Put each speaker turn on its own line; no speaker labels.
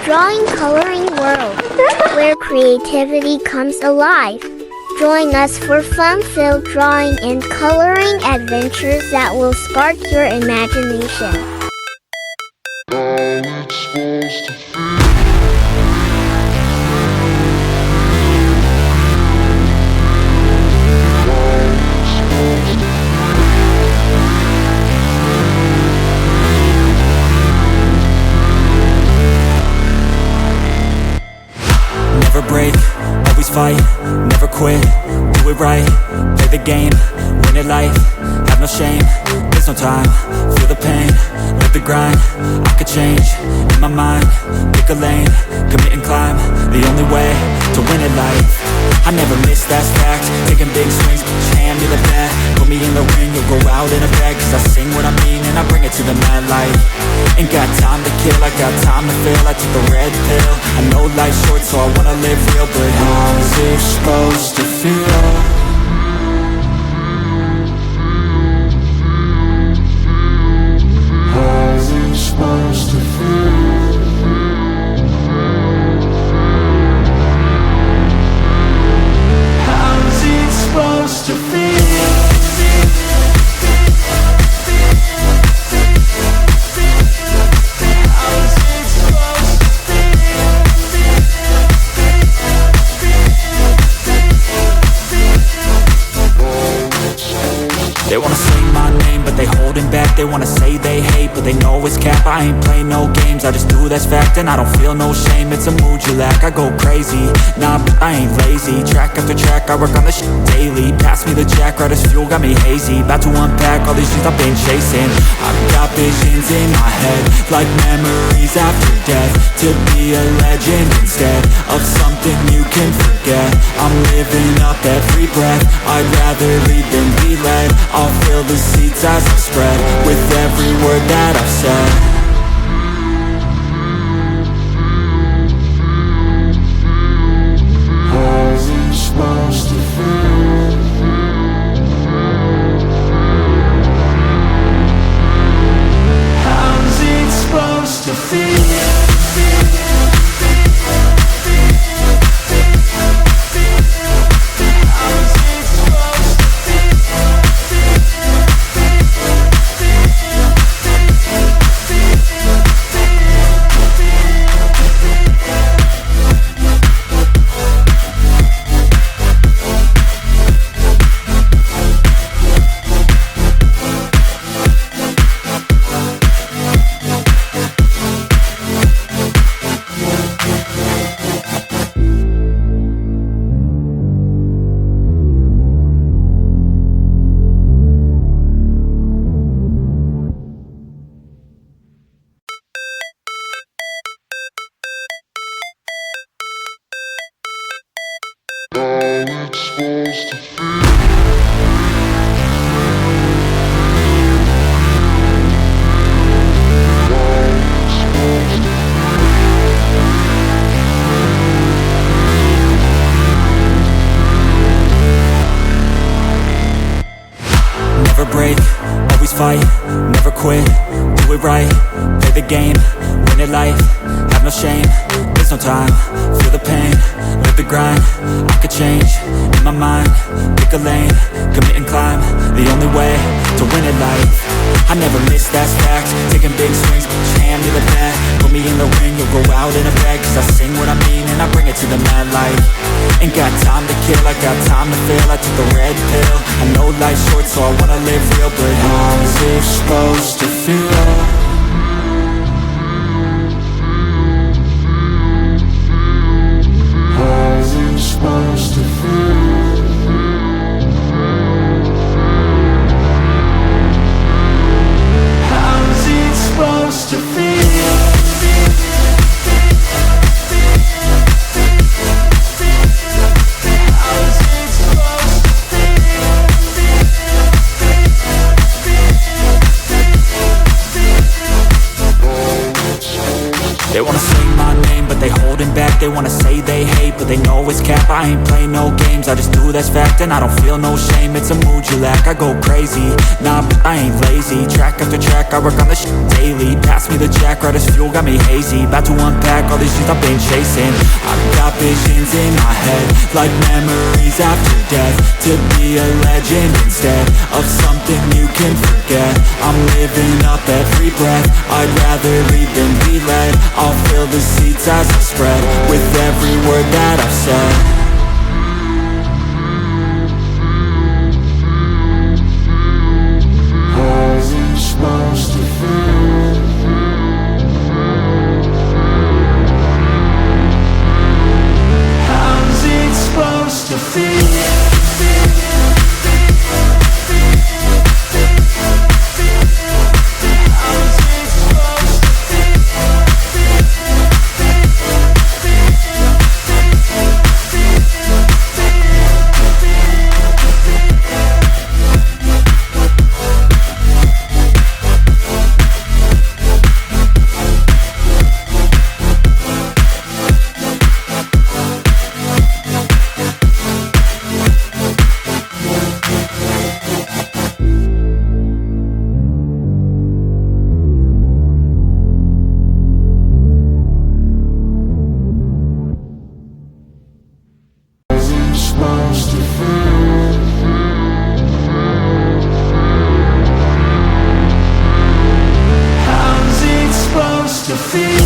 drawing coloring world, where creativity comes alive. Join us for fun-filled drawing and coloring adventures that will spark your imagination.
Never break, always fight, never quit, do it right, play the game, win it life, have no shame, there's no time, feel the pain, live the grind, I could change, in my mind, pick a lane, commit and climb, the only way to win it life. I never miss, that's fact, taking big swings, push hand to the bat, put me in the ring, you'll go out in a bag, cause I sing what I mean and I bring it to the mad light. Ain't got time to kill, I got time to feel, I took the red pill, I know life's short so I wanna live real, but how's it supposed to feel? How's it supposed to feel? How's it supposed to feel? They wanna say my name, but they holding back. They wanna say they hate, but they know it's cap. I ain't play no games, I just do that's fact. And I don't feel no shame, it's a mood you lack. I go crazy, nah, but I ain't lazy. Track after track, I work on this shit daily. Pass me the jack, right as fuel, got me hazy. About to unpack all these things I've been chasing. I've got visions in my head, like memories after death. To be a legend instead of something you can forget. I'm living up every breath, I'd rather lead than be led. I'll fill the seats as I spread with every word that I've said. How's it supposed to feel? How's it supposed to feel? Never break, always fight, never quit, do it right, play the game, win it life, have no shame, there's no time, feel the pain, live the grind, I could change, in my mind, pick a lane, commit and climb, the only way to win it life. I never miss, that's fact, taking big swings, push hand to the bat, put me in the ring, you'll go out in a bag, cause I sing what I mean and I bring it to the mad light. Ain't got time to kill, I got time to feel, I took the red pill, I know life's short so I wanna live real, but how's it supposed to feel? How's it supposed to feel? How's it supposed to feel? They wanna say my name, but they holding back. They wanna say they hate, but they know it's cap. I ain't play no games, I just do that's fact. And I don't feel no shame, it's a mood you lack. I go crazy, nah, but I ain't lazy. Track after track, I work on this shit daily. Pass me the jack, right as fuel, got me hazy. About to unpack all these things I've been chasing. I've got visions in my head, like memories after death. To be a legend instead of something you can forget. I'm living up every breath, I'd rather lead than be led. I'll fill the seats as I spread, with every word that I've said. Supposed to feel. How's it supposed to feel? To feel